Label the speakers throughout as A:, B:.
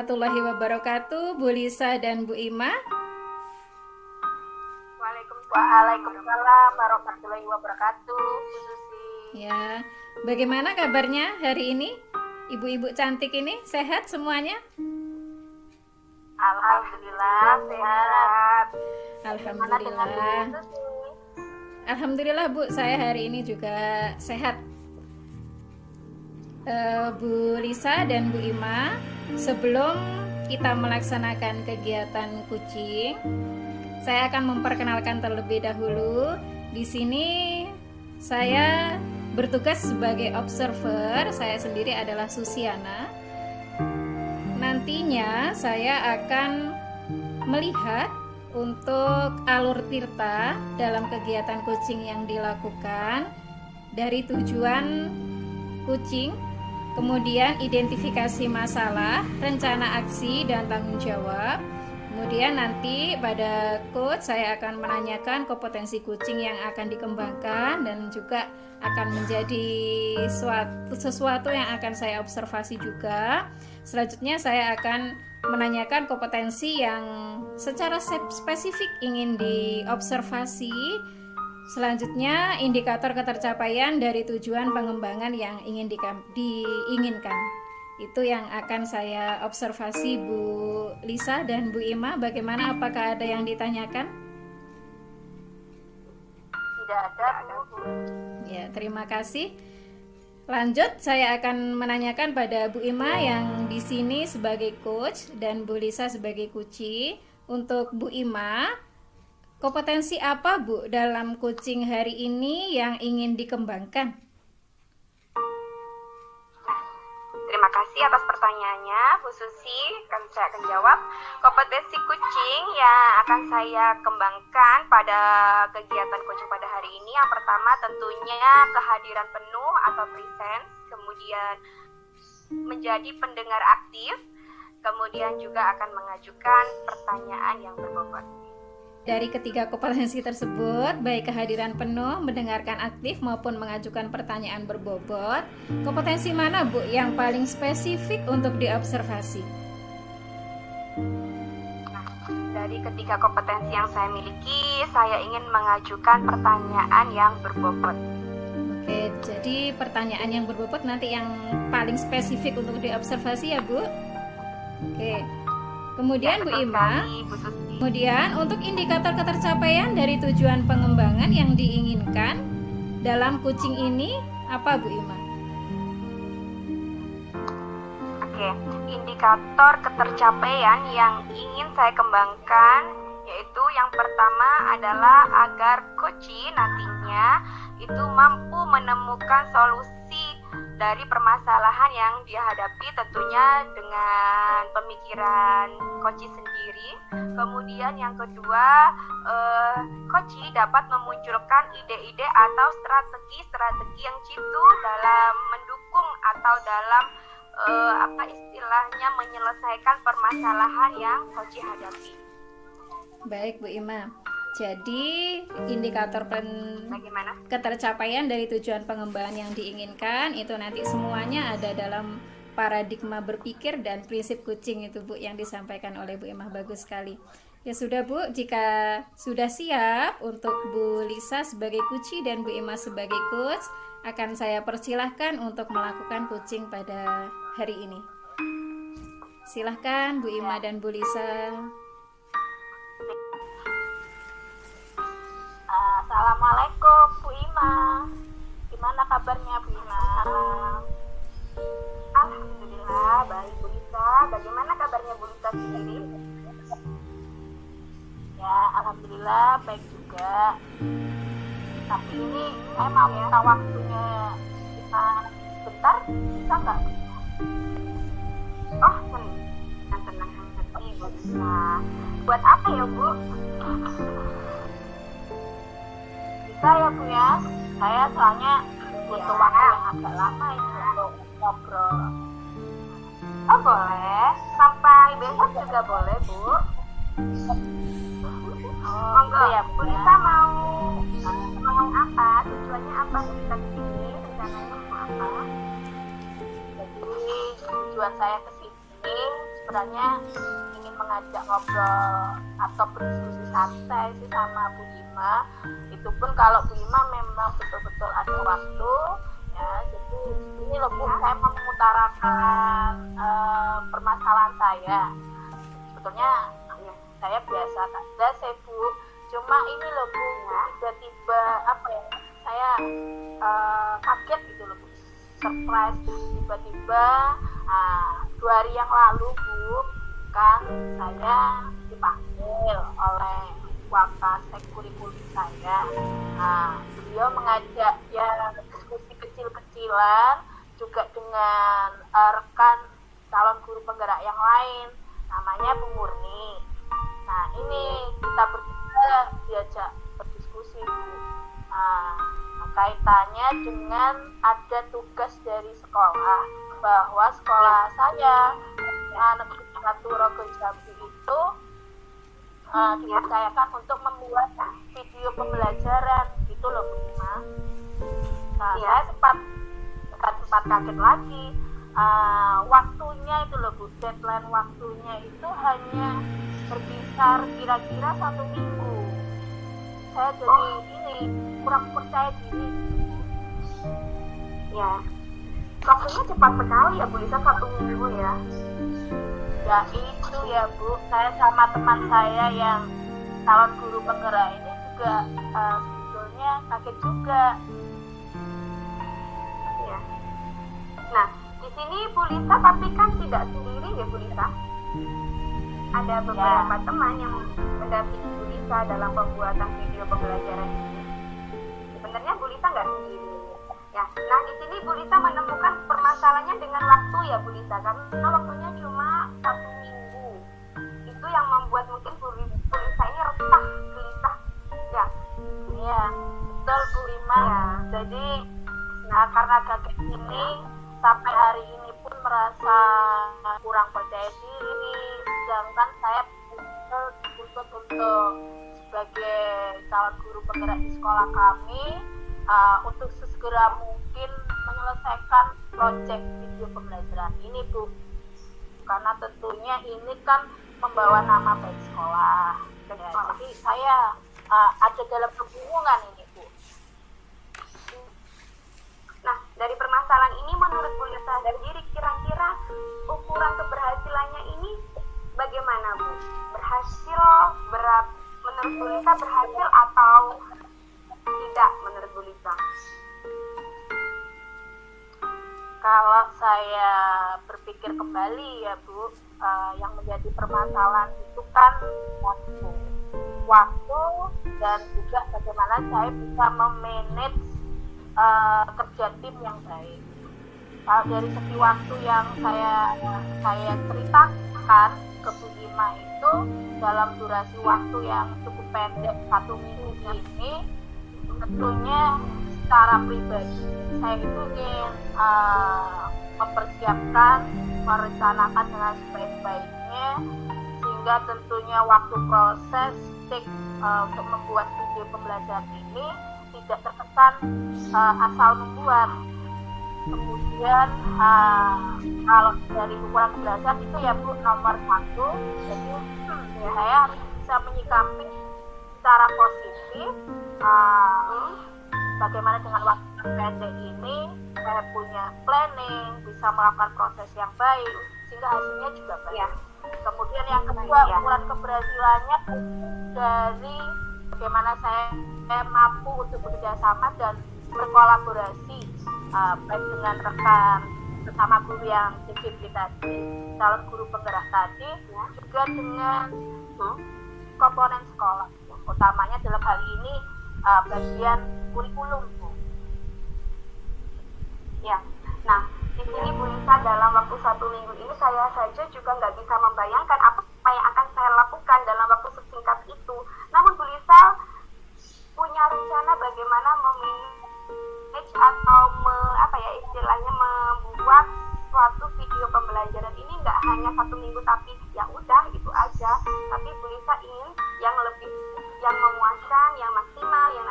A: warahmatullahi wabarakatuh, Bu Lisa dan Bu Ima.
B: Waalaikumsalam warahmatullahi wabarakatuh, Bu Susi.
A: Ya, bagaimana kabarnya hari ini? Ibu-ibu cantik ini sehat semuanya?
B: Alhamdulillah sehat.
A: Alhamdulillah. Alhamdulillah Bu, saya hari ini juga sehat. Bu Lisa dan Bu Ima, sebelum kita melaksanakan kegiatan kucing, saya akan memperkenalkan terlebih dahulu. Di sini saya bertugas sebagai observer. Saya sendiri adalah Susiana. Nantinya saya akan melihat untuk alur tirta dalam kegiatan kucing yang dilakukan, dari tujuan kucing, kemudian identifikasi masalah, rencana aksi dan tanggung jawab. Kemudian nanti pada coach saya akan menanyakan kompetensi kucing yang akan dikembangkan dan juga akan menjadi sesuatu yang akan saya observasi juga. Selanjutnya saya akan menanyakan kompetensi yang secara spesifik ingin diobservasi. Selanjutnya indikator ketercapaian dari tujuan pengembangan yang ingin diinginkan. Itu yang akan saya observasi Bu Lisa dan Bu Ima. Bagaimana, apakah ada yang ditanyakan?
B: Tidak ada, Bu.
A: Ya, terima kasih. Lanjut, saya akan menanyakan pada Bu Ima yang di sini sebagai coach dan Bu Lisa sebagai kuci. Untuk Bu Ima, kompetensi apa Bu dalam kucing hari ini yang ingin dikembangkan?
B: Terima kasih atas pertanyaannya, Bu Susi. Saya akan jawab. Kompetensi kucing yang akan saya kembangkan pada kegiatan kucing pada hari ini, yang pertama tentunya kehadiran penuh atau presence, kemudian menjadi pendengar aktif, kemudian juga akan mengajukan pertanyaan yang berbobot.
A: Dari ketiga kompetensi tersebut, baik kehadiran penuh, mendengarkan aktif, maupun mengajukan pertanyaan berbobot, kompetensi mana Bu yang paling spesifik untuk diobservasi?
B: Nah, dari ketiga kompetensi yang saya miliki, saya ingin mengajukan pertanyaan yang berbobot.
A: Oke, jadi pertanyaan yang berbobot nanti yang paling spesifik untuk diobservasi ya Bu. Oke. Kemudian Bu Ima, kemudian untuk indikator ketercapaian dari tujuan pengembangan yang diinginkan dalam kucing ini apa Bu Ima?
B: Oke, indikator ketercapaian yang ingin saya kembangkan yaitu yang pertama adalah agar kucing nantinya itu mampu menemukan solusi dari permasalahan yang dihadapi, tentunya dengan pemikiran Koci sendiri. Kemudian yang kedua, Koci dapat memunculkan ide-ide atau strategi yang jitu dalam mendukung atau dalam istilahnya menyelesaikan permasalahan yang Koci hadapi.
A: Baik Bu Ima. Jadi indikator
B: Bagaimana?
A: ketercapaian dari tujuan pengembangan yang diinginkan itu nanti semuanya ada dalam paradigma berpikir dan prinsip kucing itu Bu yang disampaikan oleh Bu Ima. Bagus sekali. Ya sudah Bu, jika sudah siap untuk Bu Lisa sebagai kuci dan Bu Ima sebagai coach, akan saya persilahkan untuk melakukan coaching pada hari ini. Silahkan Bu Ima dan Bu Lisa.
B: Assalamualaikum Bu Ima. Gimana kabarnya Bu Ima? Alhamdulillah baik Bu Lisa. Bagaimana kabarnya Bu Lisa sendiri? Ya alhamdulillah baik juga. Tapi ini saya mau minta waktunya kita bentar, bisa nggak? Oh tenang hati Bu Lisa. Buat apa ya Bu? Saya Bu ya, saya soalnya butuh waktu yang agak lama ini untuk ngobrol. Oh boleh, sampai besok juga boleh Bu. Monggo ya Bu Lisa mau apa? Tujuannya apa Bu Lisa kesini? Rencananya mau apa? Jadi tujuan saya kesini
C: sebenarnya ingin mengajak ngobrol atau berdiskusi santai sih sama Bu Ima. Itu pun kalau Bu Ima memang betul-betul ada waktu ya. Jadi ini loh Bu, saya mau mengutarakan permasalahan saya. Sebetulnya ya, saya biasa saja sih Bu, cuma ini loh Bu, tiba-tiba apa ya, saya kaget gitu loh Bu, surprise tiba-tiba 2 hari yang lalu Bu, kan saya dipanggil oleh wakasek kurikulum saya. Beliau mengajak ya diskusi kecil-kecilan juga dengan rekan calon guru penggerak yang lain, namanya Bu Murni. Nah ini kita berdua diajak berdiskusi Bu, kaitannya dengan ada tugas dari sekolah, bahwa sekolah saya Negeri 1 Rogo Jambi itu dipercayakan untuk membuat video pembelajaran gitu loh Bu Ima. Nah saya sempat kaget lagi, waktunya itu loh Bu, deadline waktunya itu hanya berkisar kira-kira 1 minggu. Saya jadi ini kurang percaya diri.
B: Ya, waktunya cepat sekali ya Bu Lisa, 1 minggu ya.
C: Ya itu ya Bu, saya sama teman saya yang calon guru penggerak ini juga sebetulnya kaget juga.
B: Ya. Nah, di sini Bu Lisa tapi kan tidak sendiri ya Bu Lisa. Ada beberapa teman yang mendampingi Bu Lisa dalam pembuatan video pembelajaran ini. Sebenarnya Bu Lisa nggak sendiri. Ya, nah di sini Bu Lisa menemukan permasalahannya dengan waktu ya Bu Lisa, karena waktunya cuma 1 minggu. Itu yang membuat mungkin Bu Lisa ini resah, gelisah. Ya,
C: iya betul Bu Rima.
B: Ya.
C: Jadi karena kaget ini sampai hari ini pun merasa kurang percaya diri, sedangkan saya dituntut untuk sebagai calon guru penggerak di sekolah kami untuk sesegera mungkin menyelesaikan proyek video pembelajaran ini Bu, karena tentunya ini kan membawa nama baik sekolah ya, jadi saya ada dalam kebingungan ini Bu.
B: Nah, dari permasalahan ini menurut Bu Lisa sendiri kira-kira ukuran keberhasilannya ini bagaimana Bu? Berhasil menurut Bu Lisa berhasil atau tidak menurut Bu Lisa?
C: Kalau saya berpikir kembali ya Bu, yang menjadi permasalahan itu kan waktu dan juga bagaimana saya bisa memanage kerja tim yang baik. Kalau dari segi waktu yang saya ceritakan ke Bu Ima itu dalam durasi waktu yang cukup pendek 1 minggu ini, tentunya secara pribadi saya itu ingin mempersiapkan, merencanakan dengan sebaik-baiknya, sehingga tentunya waktu proses untuk membuat video pembelajaran ini tidak terkesan asal membuat. Kemudian kalau dari ukuran belajar itu ya Bu, nomor 1, jadi saya harus bisa menyikapi secara positif bagaimana dengan waktu yang pendek ini saya punya planning, bisa melakukan proses yang baik sehingga hasilnya juga baik. Ya. Kemudian yang kedua, ukuran keberhasilannya dari bagaimana saya mampu untuk bekerja sama dan berkolaborasi baik dengan rekan bersama guru yang CGP tadi, calon guru penggerak tadi, juga dengan komponen sekolah, utamanya dalam hal ini bagian kurikulum Bu. Ya, nah di sini Bu Lisa dalam waktu 1 minggu ini saya saja juga nggak bisa membayangkan apa yang akan saya lakukan dalam waktu sesingkat itu. Namun Bu Lisa punya rencana bagaimana memanage atau istilahnya membuat suatu video pembelajaran ini nggak hanya 1 minggu tapi ya udah gitu aja. Tapi Bu Lisa ingin yang lebih, yang memuaskan, yang maksimal, yang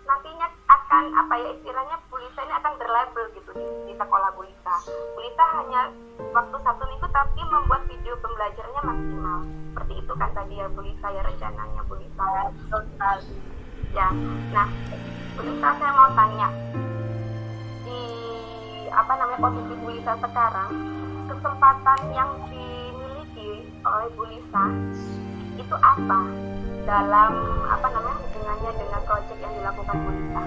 C: nantinya akan
B: akan apa ya istilahnya Bu Lisa ini akan berlabel gitu di sekolah Bu Lisa. Bu Lisa hanya waktu 1 minggu tapi membuat video pembelajarannya maksimal. Seperti itu kan tadi ya Bu Lisa ya rencananya Bu Lisa.
C: Betul sekali.
B: Ya, nah Bu Lisa saya mau tanya di posisi Bu Lisa sekarang, kesempatan yang dimiliki oleh Bu Lisa itu apa dalam hubungannya dengan proyek yang dilakukan Bu Lisa?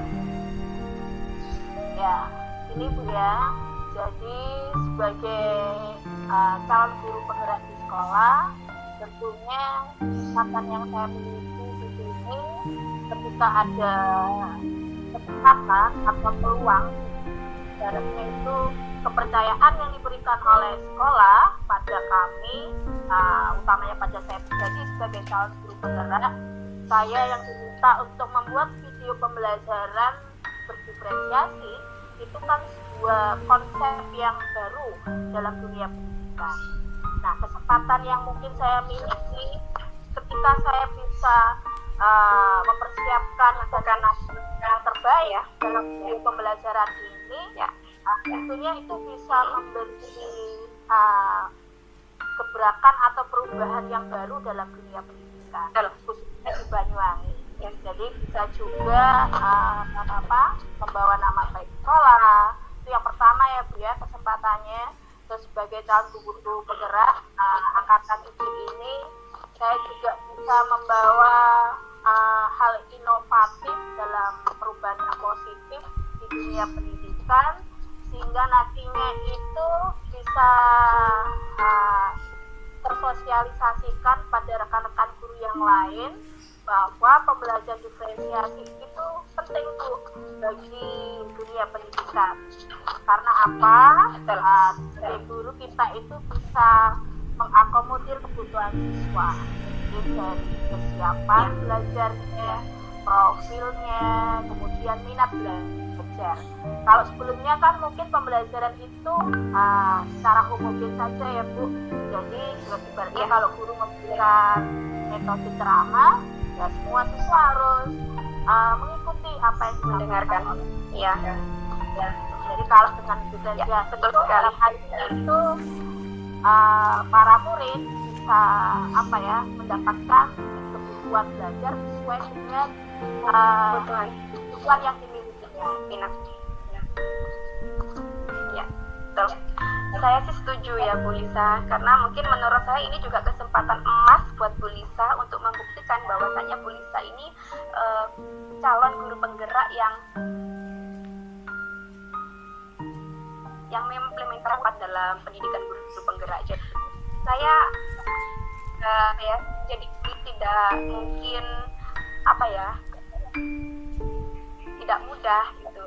C: Ya, ini Bu ya. Jadi sebagai calon guru penggerak di sekolah, tentunya kesempatan yang saya miliki di sini ketika ada kesempatan atau peluang, ibaratnya itu kepercayaan yang diberikan oleh sekolah pada kami, utamanya pada saya pribadi sebagai calon guru penggerak, saya yang diminta untuk membuat video pembelajaran berdiferensiasi. Itu kan sebuah konsep yang baru dalam dunia pendidikan. Nah, kesempatan yang mungkin saya miliki ketika saya bisa mempersiapkan yang terbaik dalam video pembelajaran ini, tentunya itu bisa memberi gebrakan atau perubahan yang baru dalam dunia pendidikan, khususnya di Banyuwangi. Ya, jadi bisa juga membawa nama baik sekolah. Itu yang pertama ya Bu ya, kesempatannya. Terus sebagai calon guru penggerak angkatan ini, saya juga bisa membawa hal inovatif dalam perubahan yang positif di dunia pendidikan, sehingga nantinya itu bisa tersosialisasikan pada rekan-rekan guru yang lain bahwa pembelajaran diferensiasi itu penting tuh bagi dunia pendidikan. Karena apa? Sebagai guru kita itu bisa mengakomodir kebutuhan siswa, jadi dari kesiapan belajarnya, profilnya, kemudian minat belajar. Kalau sebelumnya kan mungkin pembelajaran itu secara homogen saja ya Bu. Jadi ibaratnya kalau guru memberikan metode ceramah, ya semua siswa harus mengikuti apa yang didengarkan.
B: Ya.
C: Jadi kalau dengan diferensiasi
B: betul sekali.
C: Dalam hal itu para murid bisa mendapatkan kebutuhan belajar sesuai dengan kebutuhan yang dimilikinya, minatnya.
B: Ya, betul. Saya sih setuju ya Bu Lisa, karena mungkin menurut saya ini juga kesempatan emas buat Bu Lisa untuk membuktikan bahwasannya Bu Lisa ini calon guru penggerak yang mengimplementasikan dalam pendidikan guru penggerak. Jadi saya jadi tidak mungkin tidak mudah gitu.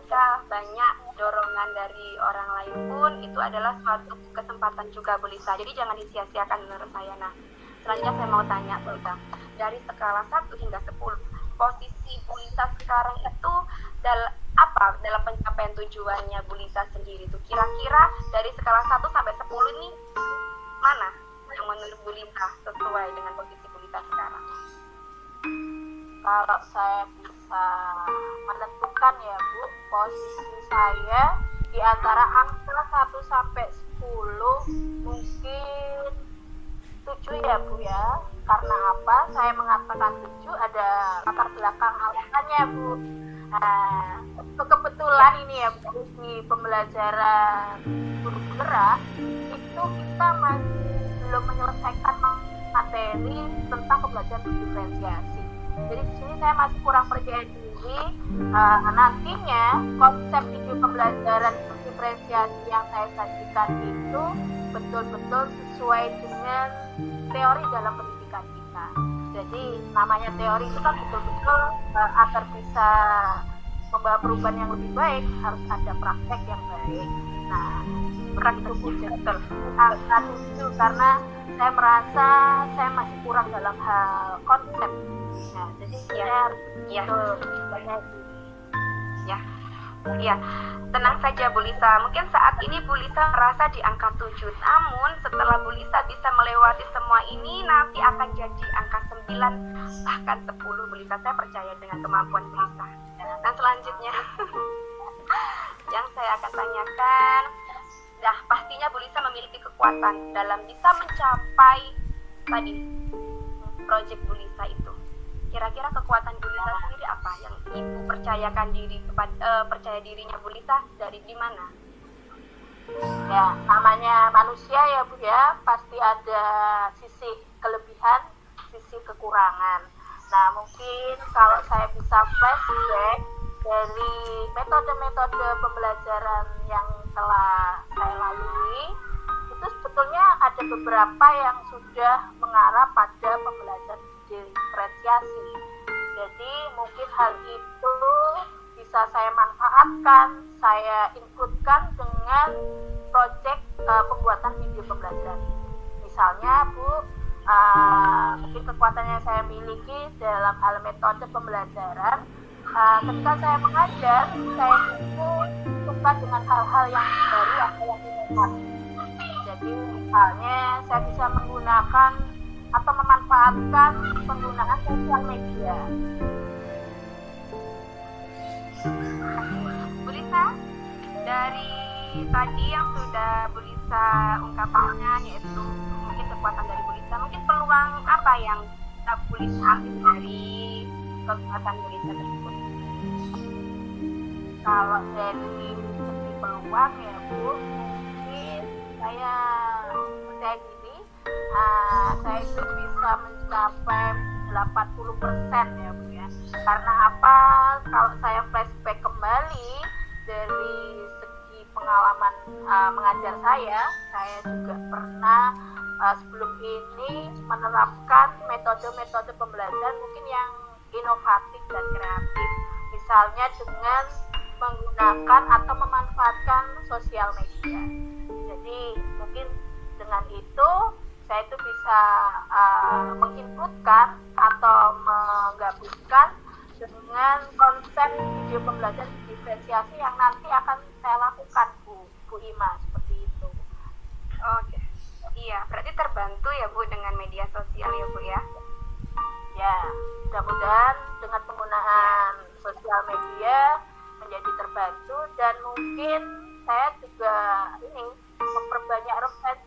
B: Banyak dorongan dari orang lain pun itu adalah suatu kesempatan juga Bu Lisa. Jadi jangan disia-siakan menurut saya. Nah, selanjutnya saya mau tanya Bu Lisa, dari skala 1 hingga 10, posisi Bu Lisa sekarang itu dalam pencapaian tujuannya Bu Lisa sendiri itu kira-kira dari skala 1 sampai 10 ini mana yang menurut Bu Lisa sesuai dengan posisi Bu Lisa sekarang?
C: Kalau saya bisa menentukan ya Bu, posisi saya di antara angka 1 sampai 10 mungkin 7 ya Bu ya. Karena apa? Saya mengatakan 7 ada latar belakang alasannya Bu. Kebetulan ini ya Bu, di pembelajaran guru penggerak itu kita masih belum menyelesaikan materi tentang pembelajaran diferensiasi. Jadi di sini saya masih kurang percaya diri. Nantinya konsep video pembelajaran diferensiasi yang saya sajikan itu betul-betul sesuai dengan teori dalam pendidikan kita. Jadi namanya teori itu kan betul-betul agar bisa membawa perubahan yang lebih baik harus ada praktek yang baik. Nah, praktek itu betul karena saya merasa saya masih kurang dalam hal konsep. Nah, jadi saya harus banyak
B: Ya, tenang saja Bu Lisa. Mungkin saat ini Bu Lisa merasa di angka 7. Namun setelah Bu Lisa bisa melewati semua ini, nanti akan jadi angka 9 bahkan 10 Bu Lisa. Saya percaya dengan kemampuan Bu Lisa. Dan selanjutnya yang saya akan tanyakan, dah pastinya Bu Lisa memiliki kekuatan dalam bisa mencapai tadi proyek Bu Lisa itu. Kira-kira kekuatan Bu Lisa sendiri apa yang Ibu percayakan diri kepada percaya dirinya Bu Lisa dari di mana?
C: Ya, namanya manusia ya Bu ya, pasti ada sisi kelebihan, sisi kekurangan. Nah, mungkin kalau saya bisa flashback dari metode-metode pembelajaran yang telah saya lalui, itu sebetulnya ada beberapa yang sudah mengarah pada pembelajaran diferensiasi. Jadi mungkin hal itu bisa saya manfaatkan, saya inputkan dengan proyek pembuatan video pembelajaran. Misalnya Bu, mungkin kekuatan yang saya miliki dalam hal metode pembelajaran, ketika saya mengajar, saya itu suka dengan hal-hal yang baru atau yang inovatif. Jadi misalnya saya bisa menggunakan atau memanfaatkan penggunaan sosial media.
B: Bu Lisa, dari tadi yang sudah Bu Lisa ungkapkan, yaitu mungkin kekuatan dari Bu Lisa, mungkin peluang apa yang Bu Lisa ambil dari kekuatan Bu Lisa tersebut?
C: Kalau dari segi peluang ya Bu, mungkin saya percaya diri, saya itu bisa mencapai 80% ya Bu ya. Karena apa? Kalau saya flashback kembali dari segi pengalaman mengajar saya juga pernah sebelum ini menerapkan metode-metode pembelajaran mungkin yang inovatif dan kreatif. Misalnya dengan menggunakan atau memanfaatkan sosial media. Jadi mungkin dengan itu saya itu bisa menginputkan atau menggabungkan dengan konsep video pembelajaran diferensiasi yang nanti akan saya lakukan Bu Ima, seperti itu.
B: Oke, iya, berarti terbantu ya Bu dengan media sosial ya Bu ya?
C: Ya, mudah-mudahan dengan penggunaan sosial media menjadi terbantu, dan mungkin saya juga ini memperbanyak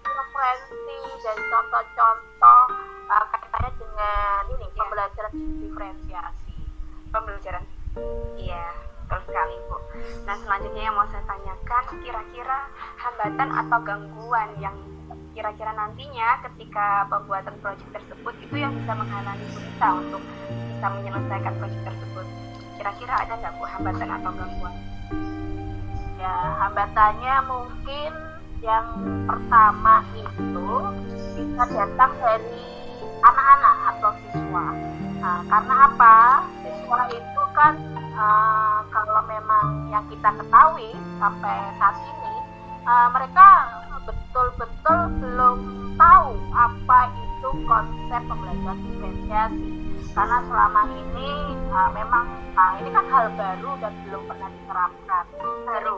C: referensi dan contoh-contoh kaitannya dengan ini pembelajaran diferensiasi.
B: Pembelajaran, iya, betul sekali Bu. Nah, selanjutnya yang mau saya tanyakan, kira-kira hambatan atau gangguan yang kira-kira nantinya ketika pembuatan proyek tersebut itu yang bisa menghalangi Bu Lisa untuk bisa menyelesaikan proyek tersebut. Kira-kira ada nggak Bu hambatan atau gangguan?
C: Ya, hambatannya mungkin yang pertama itu bisa datang dari anak-anak atau siswa. Karena apa? Siswa itu kan kalau memang yang kita ketahui sampai saat ini, mereka betul-betul belum tahu apa itu konsep pembelajaran diferensiasi. Karena selama ini memang ini kan hal baru dan belum pernah diterapkan. Jadi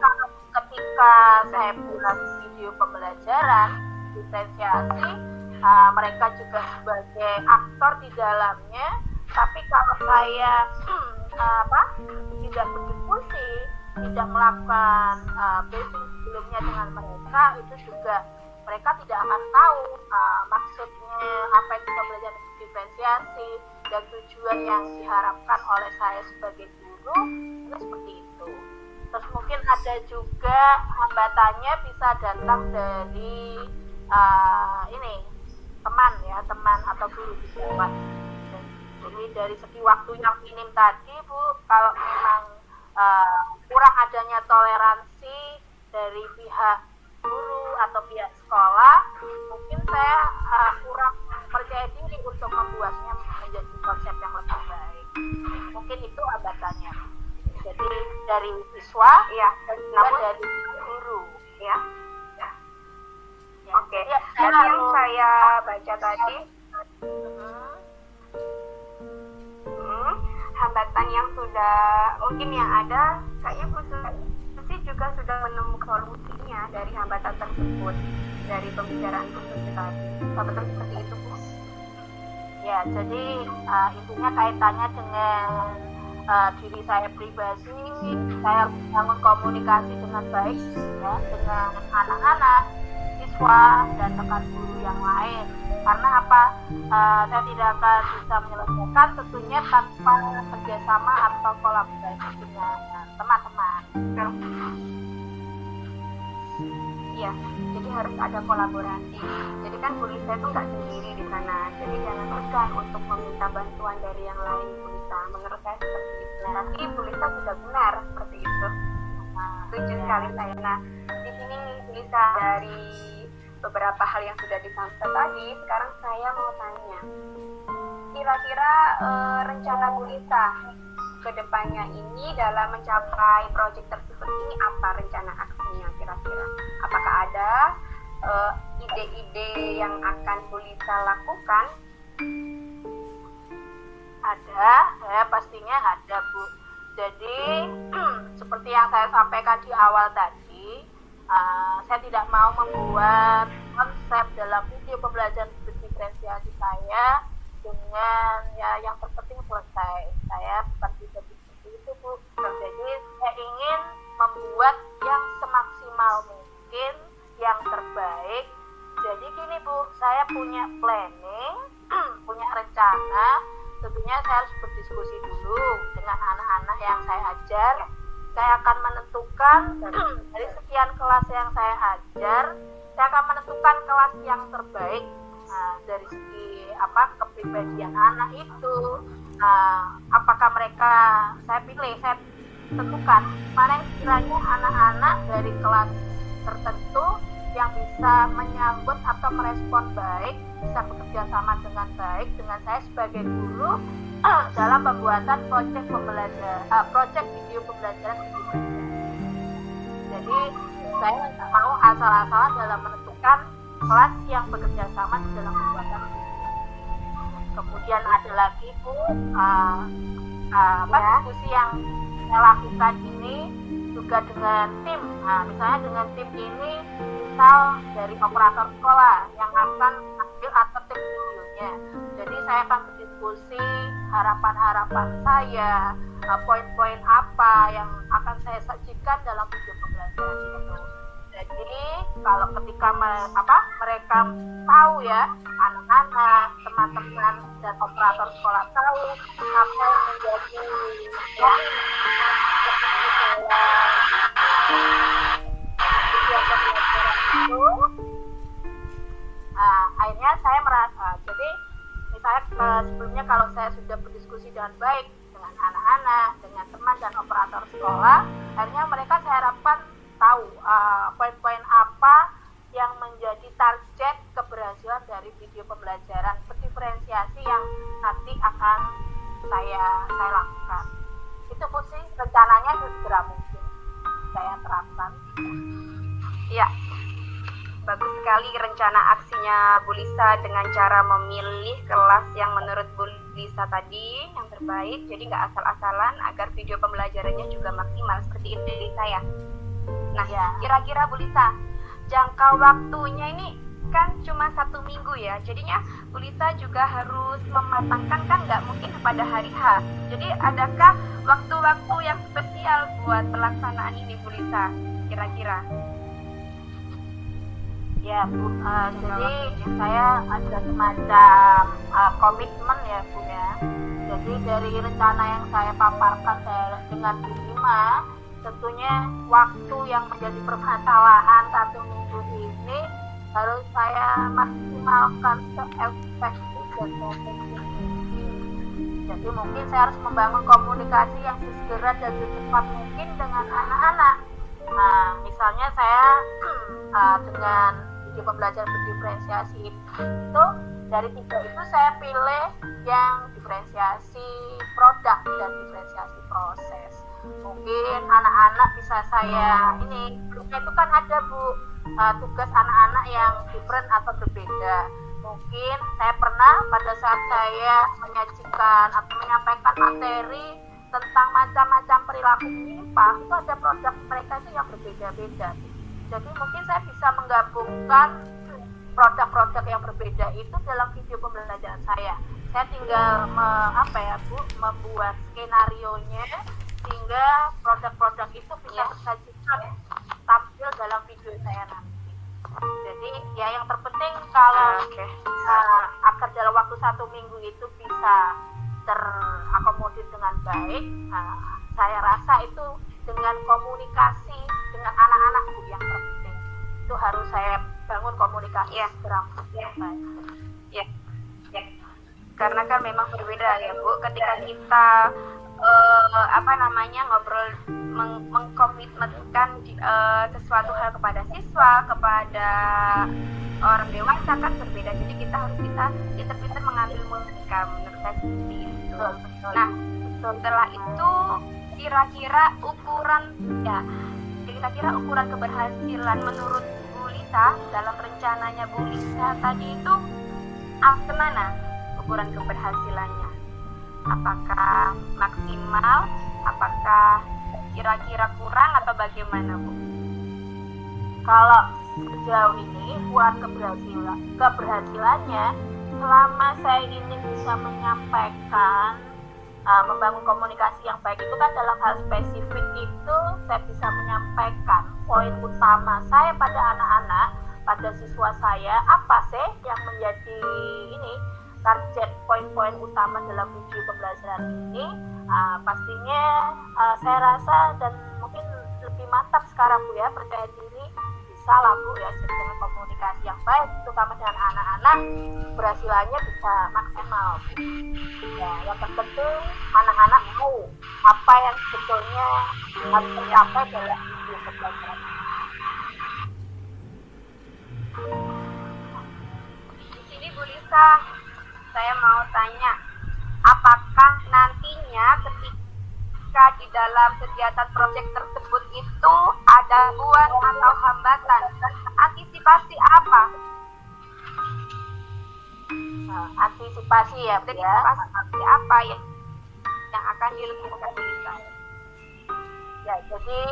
C: ketika saya buat video pembelajaran diferensiasi, mereka juga sebagai aktor di dalamnya. Tapi kalau saya tidak berdiskusi, tidak melakukan briefing sebelumnya dengan mereka, itu juga mereka tidak akan tahu maksudnya apa itu pembelajaran diferensiasi dan tujuan yang diharapkan oleh saya sebagai guru, itu seperti itu. Terus mungkin ada juga hambatannya bisa datang dari teman atau guru di bawah. Jadi dari segi waktu yang minim tadi Bu, kalau memang kurang adanya toleransi dari pihak guru atau pihak sekolah, mungkin saya kurang percaya diri untuk membuatnya menjadi konsep yang lebih baik. Mungkin itu hambatannya. Jadi dari siswa
B: Iya,
C: dan juga
B: namun
C: dari guru
B: ya.
C: ya.
B: Oke,
C: Ya,
B: dari yang saya baca tadi, hambatan yang sudah mungkin yang ada, kayaknya Bu Susi juga sudah menemukan solusinya dari hambatan tersebut dari pembicaraan Bu Susi tadi. Betul seperti itu Bu?
C: Ya, jadi intinya kaitannya dengan diri saya pribadi, saya harus bangun komunikasi dengan baik ya dengan anak-anak, siswa dan rekan guru yang lain. Karena apa? Saya tidak akan bisa menyelesaikan tentunya tanpa kerjasama atau kolaborasi dengan teman-teman.
B: Iya, jadi harus ada kolaborasi. Jadi kan Bu Lisa itu nggak sendiri di sana. Jadi jangan segan untuk meminta bantuan dari yang lain, Bu Lisa. Menurut saya seperti itu. Tapi Bu Lisa sudah benar seperti itu. Setuju sekali saya. Nah, di sini nih Bu Lisa, dari beberapa hal yang sudah disampaikan tadi, sekarang saya mau tanya. Kira-kira rencana Bu Lisa ke depannya ini dalam mencapai proyek tersebut ini apa rencana aksinya kira-kira? Apakah ada ide-ide yang akan Bu Lisa lakukan?
C: Ada, ya pastinya ada Bu. Jadi seperti yang saya sampaikan di awal tadi, saya tidak mau membuat konsep dalam video pembelajaran berdiferensiasi saya dengan ya yang terpenting selesai. Saya bukan tipe seperti itu Bu. Jadi saya ingin membuat yang semaksimal mungkin, yang terbaik. Jadi gini Bu, saya punya planning, punya rencana. Tentunya saya harus berdiskusi dulu dengan anak-anak yang saya ajar. Saya akan menentukan dari sekian kelas yang saya ajar, saya akan menentukan kelas yang terbaik. Dari segi kepribadian anak itu, apakah mereka saya tentukan mana yang sekiranya anak-anak dari kelas tertentu yang bisa menyambut atau merespon baik, bisa bekerja sama dengan baik dengan saya sebagai guru dalam pembuatan proyek video pembelajaran. Jadi saya tidak mau asal-asalan dalam menentukan kelas yang bekerja sama di dalam pembuatan video. Kemudian ada lagi Bu, diskusi yang saya lakukan ini juga dengan tim. Misalnya dengan tim ini, misal dari operator sekolah yang akan ambil atau tim videonya. Jadi saya akan berdiskusi harapan-harapan saya, poin-poin apa yang akan saya sajikan dalam video pembelajaran itu. Jadi kalau ketika mereka tahu ya, anak-anak, teman-teman dan operator sekolah tahu apa yang menjadi video pembelajaran itu, akhirnya saya merasa, jadi misalnya sebelumnya kalau saya sudah berdiskusi dengan baik dengan anak-anak, dengan teman dan operator sekolah, akhirnya mereka saya harapkan tahu poin-poin apa yang menjadi target keberhasilan dari video pembelajaran berdiferensiasi yang nanti akan saya lakukan. Itu Bu sih rencananya segera mungkin saya terapkan.
B: Ya, bagus sekali rencana aksinya Bu Lisa dengan cara memilih kelas yang menurut Bu Lisa tadi yang terbaik. Jadi nggak asal-asalan agar video pembelajarannya juga maksimal seperti itu saya. Nah, kira-kira Bu Lisa, jangka waktunya ini kan cuma 1 minggu ya. Jadinya Bu Lisa juga harus mematangkan, kan nggak mungkin pada hari H. Jadi adakah waktu-waktu yang spesial buat pelaksanaan ini Bu Lisa kira-kira?
C: Ya Bu, jadi saya ada semacam komitmen ya Bu ya. Jadi dari rencana yang saya paparkan dengan Bu Lima, tentunya waktu yang menjadi permasalahan 1 minggu ini harus saya maksimalkan seefektif dan seefektif mungkin. Jadi mungkin saya harus membangun komunikasi yang sesegera dan secepat mungkin dengan anak-anak. Nah, misalnya saya dengan video pembelajaran berdiferensiasi itu, dari 3 itu saya pilih yang diferensiasi produk dan diferensiasi proses. Mungkin anak-anak bisa saya itu kan ada Bu, tugas anak-anak yang different atau berbeda. Mungkin saya pernah pada saat saya menyajikan atau menyampaikan materi tentang macam-macam perilaku menyimpang, itu ada produk mereka itu yang berbeda-beda. Jadi mungkin saya bisa menggabungkan produk-produk yang berbeda itu dalam video pembelajaran saya. Saya tinggal membuat skenario-nya sehingga produk-produk itu bisa tersajikan tampil dalam video saya nanti. Jadi ya yang terpenting kalau agar dalam waktu 1 minggu itu bisa terakomodir dengan baik, saya rasa itu dengan komunikasi dengan anak-anak Bu yang terpenting. Itu harus saya bangun komunikasi berangkat yang baik.
B: Karena kan memang berbeda ya Bu, ketika kita ngobrol mengkomitmenkan sesuatu hal kepada siswa, kepada orang dewasa kan berbeda. Jadi kita harus pintar-pintar mengambil musika, menurut saya seperti itu. Nah, setelah itu kira-kira ukuran keberhasilan menurut Bu Lisa dalam rencananya Bu Lisa tadi itu kemana ukuran keberhasilannya? Apakah maksimal? Apakah kira-kira kurang atau bagaimana Bu?
C: Kalau sejauh ini ukuran keberhasilannya selama saya ini bisa menyampaikan membangun komunikasi yang baik itu kan dalam hal spesifik itu saya bisa menyampaikan poin utama saya pada anak-anak, pada siswa saya, apa sih yang menjadi target poin-poin utama dalam video pembelajaran ini. Pastinya saya rasa dan mungkin lebih mantap sekarang Bu ya, percaya diri bisa lah Bu ya, jadi dengan komunikasi yang baik terutama dengan anak-anak keberhasilannya bisa maksimal Bu. Ya, yang terpenting anak-anak tahu apa yang sebetulnya harus tercapai dalam video pembelajaran.
B: Di sini Bu Lisa, saya mau tanya, apakah nantinya ketika di dalam kegiatan proyek tersebut itu ada gangguan atau hambatan? Antisipasi apa?
C: Antisipasi ya Bu ya.
B: Antisipasi apa yang akan dilakukan Bu Lisa?
C: Ya, jadi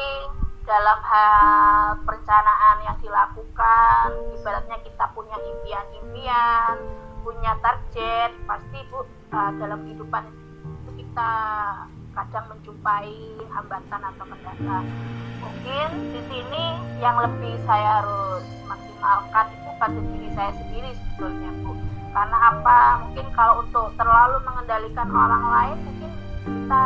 C: dalam hal perencanaan yang dilakukan, ibaratnya kita punya impian-impian, punya target, pasti Bu dalam kehidupan itu kita kadang menjumpai hambatan atau kendala. Mungkin di sini yang lebih saya harus maksimalkan itu pada diri saya sendiri sebetulnya Bu. Karena apa? Mungkin kalau untuk terlalu mengendalikan orang lain mungkin kita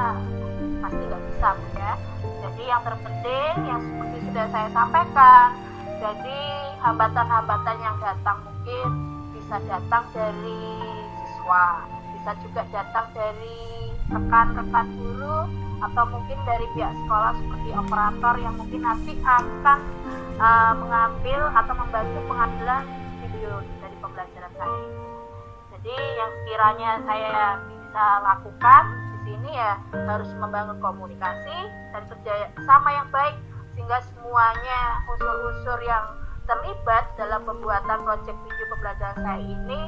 C: pasti nggak bisa Bu ya. Jadi yang terpenting yang seperti sudah saya sampaikan, jadi hambatan-hambatan yang datang mungkin bisa datang dari siswa, bisa juga datang dari rekan-rekan guru atau mungkin dari pihak sekolah seperti operator yang mungkin nanti akan mengambil atau membantu pengambilan video dari pembelajaran saya ini. Jadi yang sekiranya saya bisa lakukan di sini ya harus membangun komunikasi dan kerja sama yang baik sehingga semuanya unsur-unsur yang terlibat dalam pembuatan proyek video pembelajaran saya ini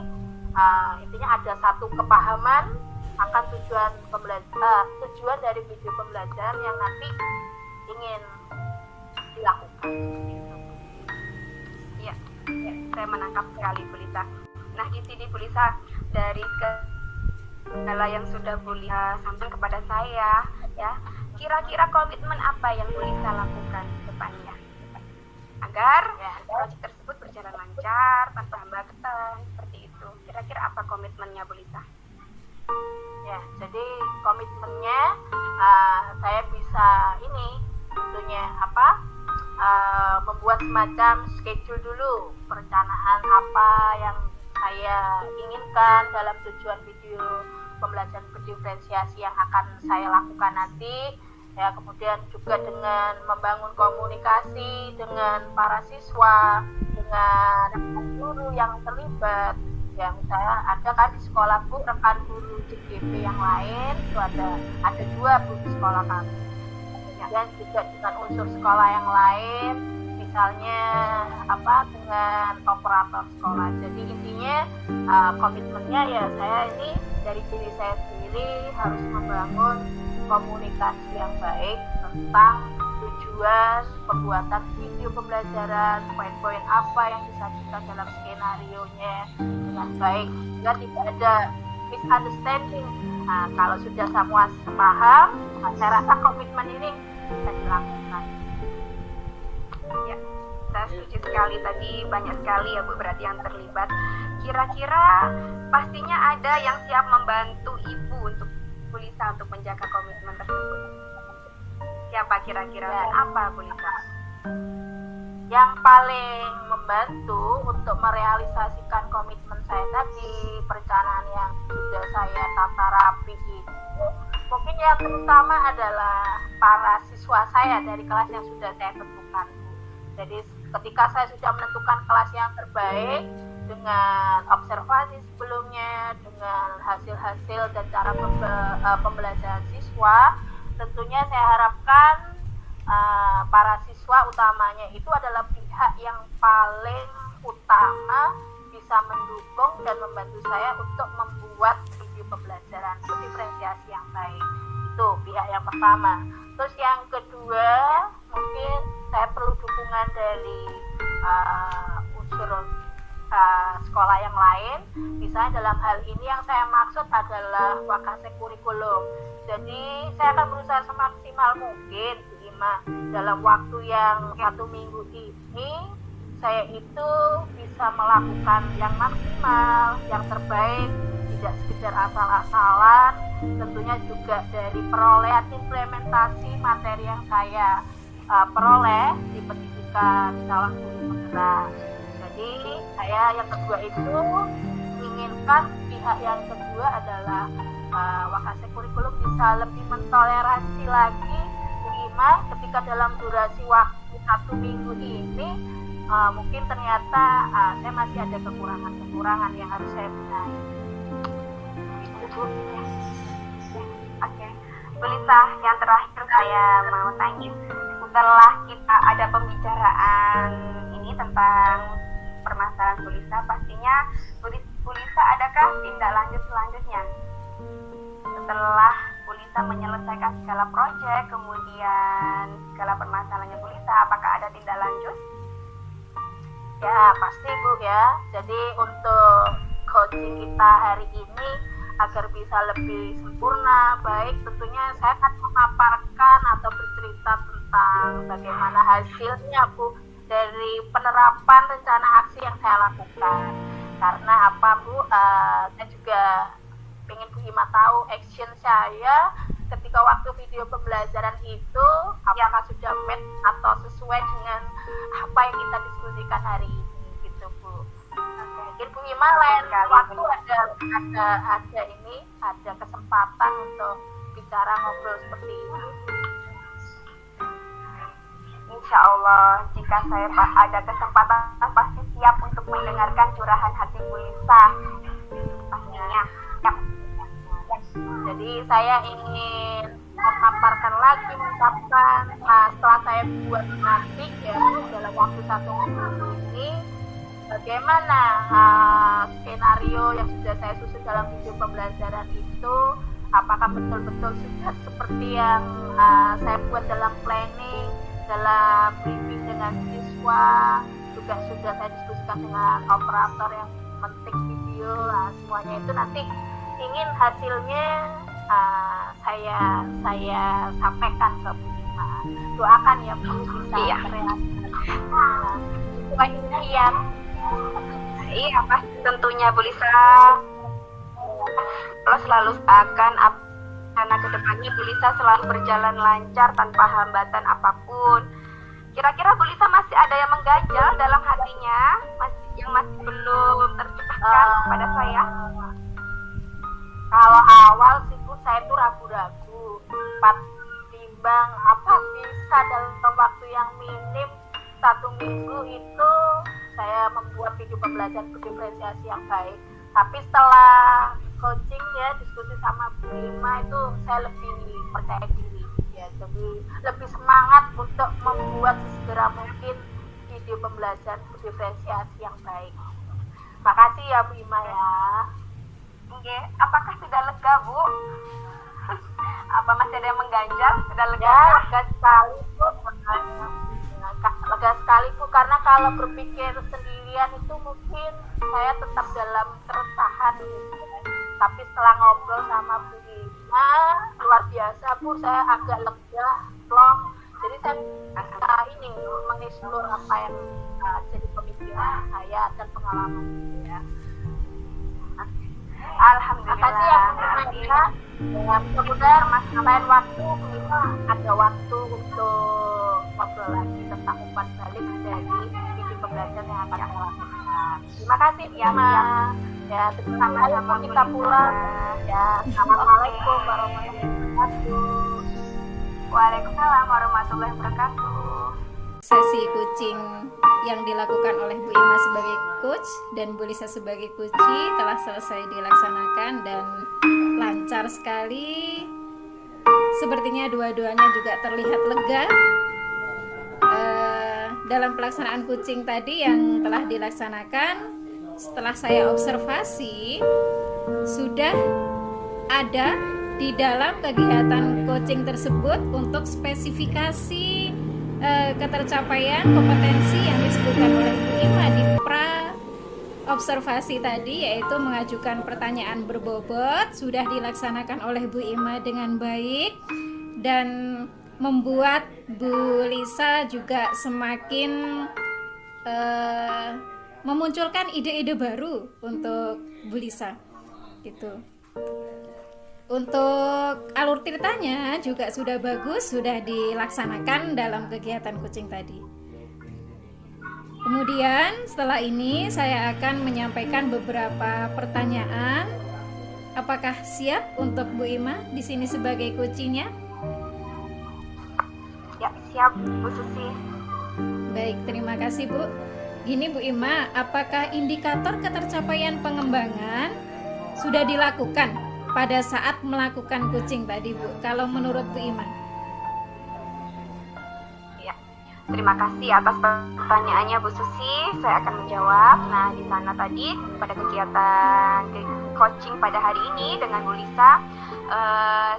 C: intinya ada satu kepahaman akan tujuan dari video pembelajaran yang nanti ingin dilakukan.
B: Ya, saya menangkap sekali Bu Lisa. Nah di sini Bu Lisa, dari segala yang sudah Bu Lisa sampaikan kepada saya, ya, kira-kira komitmen apa yang Bu Lisa lakukan ke depannya agar proyek tersebut berjalan lancar tanpa hambatan seperti itu? Kira-kira apa komitmennya Bu Lisa?
C: Ya, jadi komitmennya saya bisa tentunya membuat semacam schedule dulu, perencanaan apa yang saya inginkan dalam tujuan video pembelajaran berdiferensiasi yang akan saya lakukan nanti. Ya, kemudian juga dengan membangun komunikasi dengan para siswa, dengan rekan guru yang terlibat. Ya, misalnya ada kan di sekolah Bu rekan guru JGP yang lain itu ada 2 Bu di sekolah kami. Dan juga dengan unsur sekolah yang lain, misalnya dengan operator sekolah. Jadi intinya komitmennya ya saya ini dari diri saya sendiri harus membangun komunikasi yang baik tentang tujuan pembuatan video pembelajaran, poin-poin apa yang disajikan dalam skenario-nya dengan baik, sehingga tidak ada misunderstanding. Nah, kalau sudah semua paham, saya rasa komitmen ini bisa dilakukan.
B: Ya, saya setuju sekali, tadi banyak sekali ya Bu berarti yang terlibat. Kira-kira pastinya ada yang siap membantu Ibu untuk Bu Lisa untuk menjaga komitmen tersebut. Siapa kira-kira dan apa Bu Lisa?
C: Yang paling membantu untuk merealisasikan komitmen saya tadi, perencanaan yang sudah saya tata rapi itu, mungkin yang terutama adalah para siswa saya dari kelas yang sudah saya tentukan. Jadi ketika saya sudah menentukan kelas yang terbaik dengan observasi sebelumnya, dengan hasil-hasil dan cara pembelajaran siswa, tentunya saya harapkan para siswa utamanya itu adalah pihak yang paling utama bisa mendukung dan membantu saya untuk membuat video pembelajaran diferensiasi yang baik. Itu pihak yang pertama. Terus yang kedua, mungkin saya perlu dukungan dari unsur sekolah yang lain. Misalnya dalam hal ini yang saya maksud adalah wakase kurikulum. Jadi saya akan berusaha semaksimal mungkin dalam waktu yang 1 minggu ini saya itu bisa melakukan yang maksimal, yang terbaik, tidak sekedar asal-asalan. Tentunya juga dari perolehan implementasi materi yang saya peroleh di pendidikan calon guru penggerak. Jadi saya yang kedua itu menginginkan pihak yang kedua adalah wakase kurikulum bisa lebih mentoleransi lagi ketika dalam durasi waktu 1 minggu ini mungkin ternyata saya masih ada kekurangan yang harus saya benahi. Itu Bu.
B: Oke, Bu Lisa, yang terakhir saya mau tanya, setelah kita ada pembicaraan ini tentang permasalahan Bu Lisa, pastinya Bu Lisa adakah tindak lanjut selanjutnya? Setelah Bu Lisa menyelesaikan segala proyek, kemudian segala permasalahannya Bu Lisa, apakah ada tindak lanjut?
C: Ya pasti Bu ya. Jadi untuk coaching kita hari ini agar bisa lebih sempurna, baik, tentunya saya akan memaparkan atau bercerita tentang bagaimana hasilnya Bu dari penerapan rencana aksi yang saya lakukan. Karena apa Bu, saya juga pengen Bu Ima tahu action saya ketika waktu video pembelajaran itu apakah sudah match atau sesuai dengan apa yang kita diskusikan hari ini gitu Bu. Mungkin Bu Ima lain waktu ada kesempatan untuk bicara ngobrol seperti ini.
B: Insya Allah jika saya ada kesempatan pasti siap untuk mendengarkan curahan hati Bu Lisa pastinya.
C: Jadi saya ingin memaparkan lagi, mengucapkan setelah saya buat nanti ya dalam waktu 1 minggu ini bagaimana skenario yang sudah saya susun dalam video pembelajaran itu, apakah betul-betul sudah seperti yang saya buat dalam planning, dalam briefing dengan siswa, juga sudah saya diskusikan dengan operator yang mentik video. Semuanya itu nanti ingin hasilnya saya sampaikan ke Bu Ima. Doakan ya Bu bisa terrealisasi. Itu impian.
B: Iya pasti tentunya Bu Lisa. Kalau selalu akan karena kedepannya Bu Lisa selalu berjalan lancar tanpa hambatan apapun. Kira-kira Bu Lisa masih ada yang mengganjal dalam hatinya, yang masih belum terciptakan pada saya?
C: Kalau awal sih Bu, saya tuh ragu-ragu, sempat timbang apa bisa dalam waktu yang minim 1 minggu itu saya membuat video pembelajaran diferensiasi yang baik. Tapi setelah coaching ya, diskusi sama Bu Ima itu saya lebih percaya diri ya, jadi lebih semangat untuk membuat segera mungkin video pembelajaran diferensiasi yang baik. Makasih ya Bu Ima ya.
B: Oke, apakah sudah lega Bu? Apa masih ada yang mengganjal? Sudah lega?
C: Ya, lega sekali Bu. Lega sekali Bu, karena kalau berpikir sendirian itu mungkin saya tetap dalam keresahan gitu. Tapi setelah ngobrol sama Bu Ima, luar biasa Bu, saya agak lega, plong. Jadi saya bisa ini mengeksplor apa yang jadi pemikiran saya dan pengalaman saya.
B: Alhamdulillah.
C: Makasih ya Bu Ima. Ya, mudah-mudahan lain waktu Bu Ima ada waktu untuk ngobrol lagi tentang umpan balik dari video pembelajaran yang akan saya lakukan. Terima kasih Bu Ima. Ya, sama-sama kita pulang. Ya, assalamualaikum warahmatullahi wabarakatuh.
B: Waalaikumsalam warahmatullahi wabarakatuh.
A: Sesi coaching yang dilakukan oleh Bu Ima sebagai coach dan Bu Lisa sebagai coachee telah selesai dilaksanakan dan lancar sekali. Sepertinya dua-duanya juga terlihat lega dalam pelaksanaan coaching tadi yang telah dilaksanakan. Setelah saya observasi, sudah ada di dalam kegiatan coaching tersebut untuk spesifikasi ketercapaian kompetensi yang disebutkan oleh Bu Ima di pra observasi tadi, yaitu mengajukan pertanyaan berbobot, sudah dilaksanakan oleh Bu Ima dengan baik dan membuat Bu Lisa juga semakin memunculkan ide-ide baru untuk Bu Lisa gitu. Untuk alur ceritanya juga sudah bagus, sudah dilaksanakan dalam kegiatan coaching tadi. Kemudian setelah ini saya akan menyampaikan beberapa pertanyaan. Apakah siap untuk Bu Ima di sini sebagai coachingnya?
B: Ya, siap Bu Susi.
A: Baik, terima kasih Bu. Gini Bu Ima, apakah indikator ketercapaian pengembangan sudah dilakukan pada saat melakukan coaching tadi Bu? Kalau menurut Bu Ima?
B: Ya, terima kasih atas pertanyaannya Bu Susi. Saya akan menjawab. Nah, di sana tadi pada kegiatan coaching pada hari ini dengan Bu Lisa,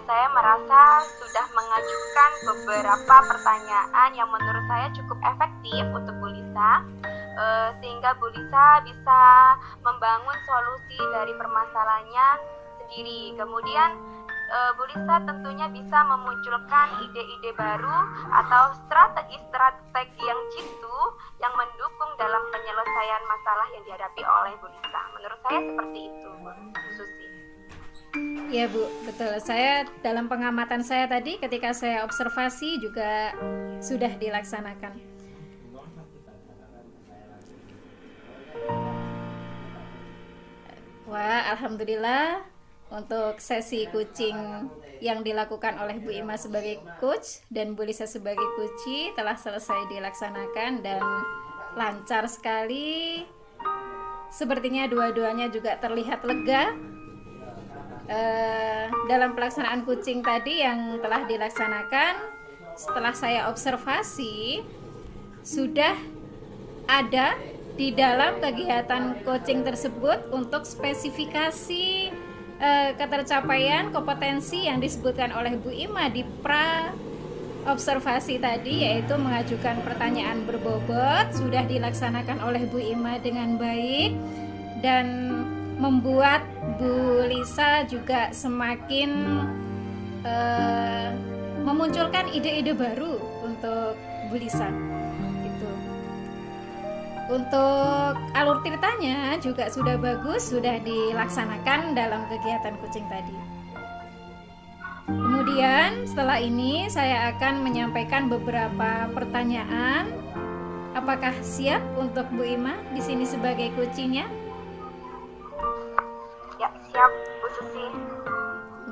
B: saya merasa sudah mengajukan beberapa pertanyaan yang menurut saya cukup efektif untuk Bu Lisa. Sehingga Bu Lisa bisa membangun solusi dari permasalahannya sendiri. Kemudian Bu Lisa tentunya bisa memunculkan ide-ide baru atau strategi-strategi yang jitu yang mendukung dalam penyelesaian masalah yang dihadapi oleh Bu Lisa. Menurut saya seperti itu, Bu Susi.
A: Ya Bu, betul. Saya dalam pengamatan saya tadi ketika saya observasi juga sudah dilaksanakan. Wah, alhamdulillah untuk sesi coaching yang dilakukan oleh Bu Ima sebagai coach dan Bu Lisa sebagai coachee telah selesai dilaksanakan dan lancar sekali. Sepertinya dua-duanya juga terlihat lega dalam pelaksanaan coaching tadi yang telah dilaksanakan. Setelah saya observasi, sudah ada di dalam kegiatan coaching tersebut untuk spesifikasi ketercapaian kompetensi yang disebutkan oleh Bu Ima di pra observasi tadi, yaitu mengajukan pertanyaan berbobot, sudah dilaksanakan oleh Bu Ima dengan baik dan membuat Bu Lisa juga semakin memunculkan ide-ide baru untuk Bu Lisa. Untuk alur ceritanya juga sudah bagus, sudah dilaksanakan dalam kegiatan coaching tadi. Kemudian setelah ini saya akan menyampaikan beberapa pertanyaan. Apakah siap untuk Bu Ima di sini sebagai coachingnya?
B: Ya, siap Bu Susi.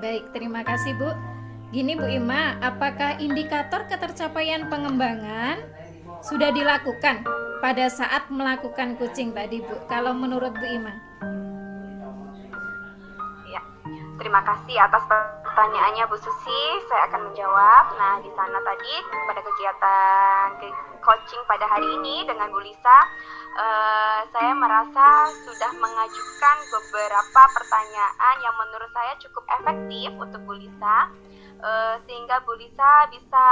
A: Baik, terima kasih Bu. Gini Bu Ima, apakah indikator ketercapaian pengembangan sudah dilakukan pada saat melakukan coaching tadi Bu, kalau menurut Bu Ima?
B: Ya, terima kasih atas pertanyaannya Bu Susi. Saya akan menjawab. Nah, di sana tadi pada kegiatan coaching pada hari ini dengan Bu Lisa, saya merasa sudah mengajukan beberapa pertanyaan yang menurut saya cukup efektif untuk Bu Lisa, sehingga Bu Lisa bisa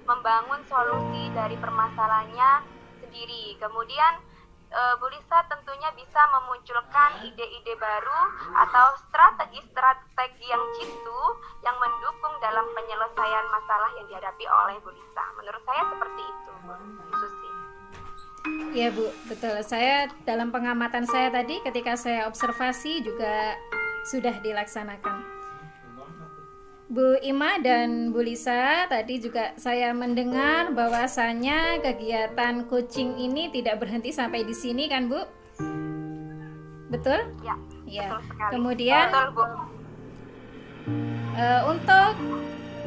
B: membangun solusi dari permasalahannya sendiri. Kemudian Bu Lisa tentunya bisa memunculkan ide-ide baru atau strategi-strategi yang jitu yang mendukung dalam penyelesaian masalah yang dihadapi oleh Bu Lisa. Menurut saya seperti itu, Bu Susi.
A: Ya Bu, betul. Saya dalam pengamatan saya tadi ketika saya observasi juga sudah dilaksanakan. Bu Ima dan Bu Lisa, tadi juga saya mendengar bahwasanya kegiatan coaching ini tidak berhenti sampai di sini kan Bu? Betul?
B: Ya,
A: Ya.
B: betul sekali.
A: Kemudian
B: Betul, Bu.
A: untuk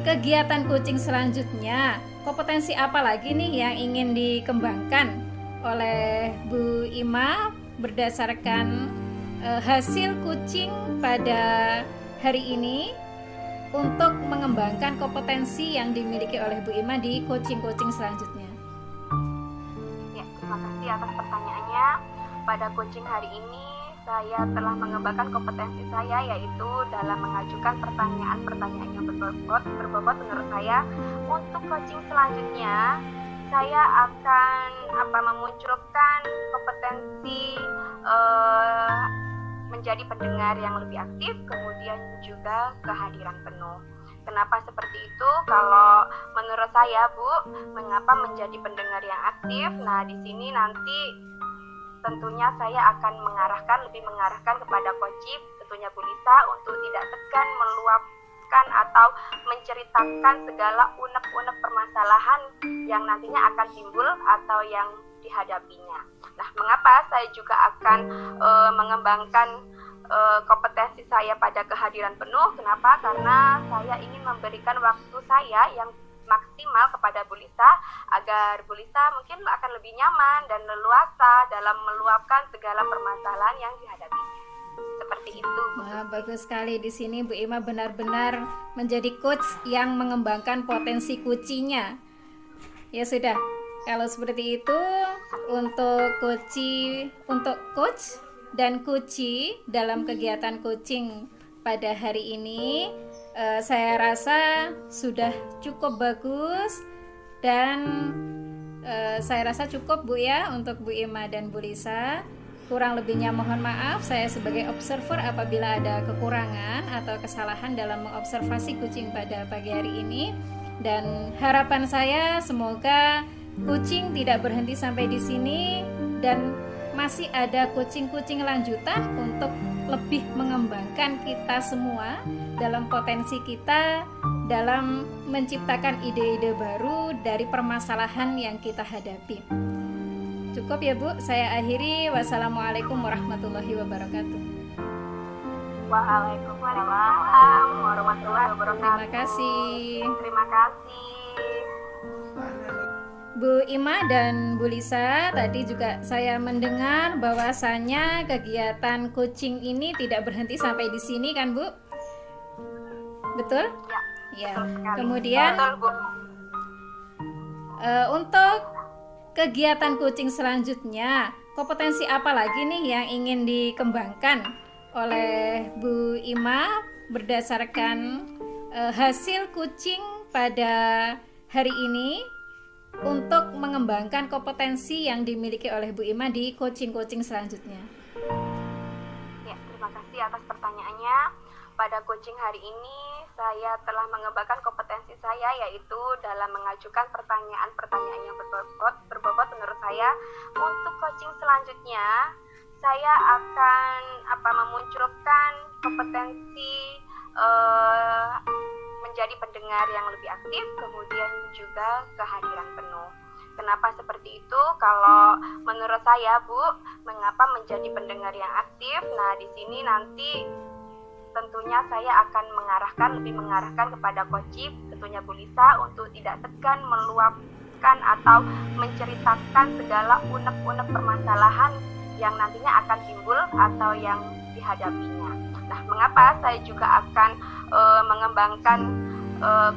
A: kegiatan coaching selanjutnya, kompetensi apa lagi nih yang ingin dikembangkan oleh Bu Ima berdasarkan hasil coaching pada hari ini untuk mengembangkan kompetensi yang dimiliki oleh Bu Ima di coaching-coaching selanjutnya?
B: Ya, terima kasih atas pertanyaannya. Pada coaching hari ini saya telah mengembangkan kompetensi saya, yaitu dalam mengajukan pertanyaan-pertanyaan yang berbobot menurut saya. Untuk coaching selanjutnya, saya akan memunculkan kompetensi menjadi pendengar yang lebih aktif, kemudian juga kehadiran penuh. Kenapa seperti itu? Kalau menurut saya, Bu, mengapa menjadi pendengar yang aktif? Nah, di sini nanti tentunya saya akan lebih mengarahkan kepada coach, tentunya Bu Lisa, untuk tidak segan meluapkan atau menceritakan segala unek-unek permasalahan yang nantinya akan timbul atau yang dihadapinya. Nah, mengapa saya juga akan mengembangkan kompetensi saya pada kehadiran penuh? Kenapa? Karena saya ingin memberikan waktu saya yang maksimal kepada Bu Lisa agar Bu Lisa mungkin akan lebih nyaman dan leluasa dalam meluapkan segala permasalahan yang dihadapinya. Seperti itu.
A: Wah, bagus sekali. Di sini Bu Ima benar-benar menjadi coach yang mengembangkan potensi kucinya. Ya sudah. Kalau seperti itu, untuk coach dan coachee dalam kegiatan coaching pada hari ini, saya rasa sudah cukup bagus dan saya rasa cukup Bu ya untuk Bu Ima dan Bu Lisa. Kurang lebihnya mohon maaf, saya sebagai observer apabila ada kekurangan atau kesalahan dalam mengobservasi coaching pada pagi hari ini. Dan harapan saya semoga coaching tidak berhenti sampai di sini dan masih ada coaching-coaching lanjutan untuk lebih mengembangkan kita semua dalam potensi kita dalam menciptakan ide-ide baru dari permasalahan yang kita hadapi. Cukup ya Bu, saya akhiri. Wassalamualaikum warahmatullahi wabarakatuh.
B: Waalaikumsalam warahmatullahi wabarakatuh.
A: Terima kasih.
B: Terima kasih.
A: Bu Ima dan Bu Lisa, tadi juga saya mendengar bahwasanya kegiatan coaching ini tidak berhenti sampai di sini kan Bu? Betul? Ya. Kemudian
B: Betul, Bu.
A: untuk kegiatan coaching selanjutnya, kompetensi apa lagi nih yang ingin dikembangkan oleh Bu Ima berdasarkan hasil coaching pada hari ini untuk mengembangkan kompetensi yang dimiliki oleh Bu Ima di coaching-coaching selanjutnya?
B: Ya, terima kasih atas pertanyaannya. Pada coaching hari ini, saya telah mengembangkan kompetensi saya, yaitu dalam mengajukan pertanyaan-pertanyaan yang berbobot menurut saya. Untuk coaching selanjutnya, saya akan memunculkan kompetensi menjadi pendengar yang lebih aktif, kemudian juga kehadiran penuh. Kenapa seperti itu? Kalau menurut saya, Bu, mengapa menjadi pendengar yang aktif? Nah, di sini nanti tentunya saya akan lebih mengarahkan kepada coach, tentunya Bu Lisa, untuk tidak segan meluapkan atau menceritakan segala unek-unek permasalahan yang nantinya akan timbul atau yang dihadapinya. Nah, mengapa saya juga akan mengembangkan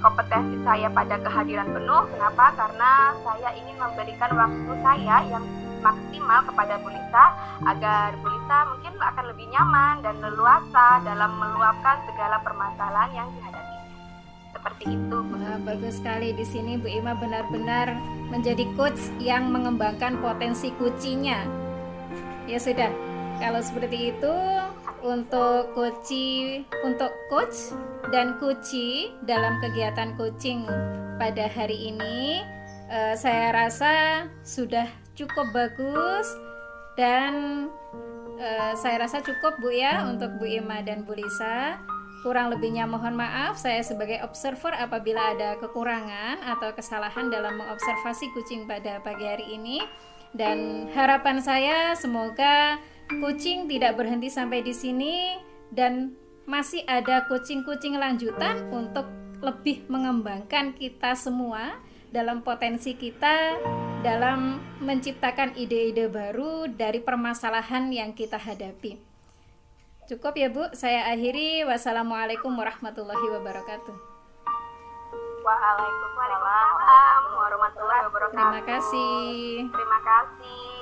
B: kompetensi saya pada kehadiran penuh? Kenapa? Karena saya ingin memberikan waktu saya yang maksimal kepada Bu Lisa agar Bu Lisa mungkin akan lebih nyaman dan leluasa dalam meluapkan segala permasalahan yang dihadapinya. Seperti itu.
A: Wah, bagus sekali. Di sini Bu Ima benar-benar menjadi coach yang mengembangkan potensi kucinya. Ya sudah, kalau seperti itu untuk coach dan kuci dalam kegiatan coaching pada hari ini saya rasa sudah cukup bagus dan saya rasa cukup Bu ya untuk Bu Ima dan Bu Lisa. Kurang lebihnya mohon maaf, saya sebagai observer apabila ada kekurangan atau kesalahan dalam mengobservasi kucing pada pagi hari ini. Dan harapan saya semoga kucing tidak berhenti sampai di sini dan masih ada kucing-kucing lanjutan untuk lebih mengembangkan kita semua dalam potensi kita dalam menciptakan ide-ide baru dari permasalahan yang kita hadapi. Cukup ya Bu, saya akhiri. Wassalamualaikum warahmatullahi wabarakatuh.
C: Waalaikumsalam
B: Waalaikumsalam warahmatullahi wabarakatuh.
A: Terima kasih.
B: Terima kasih.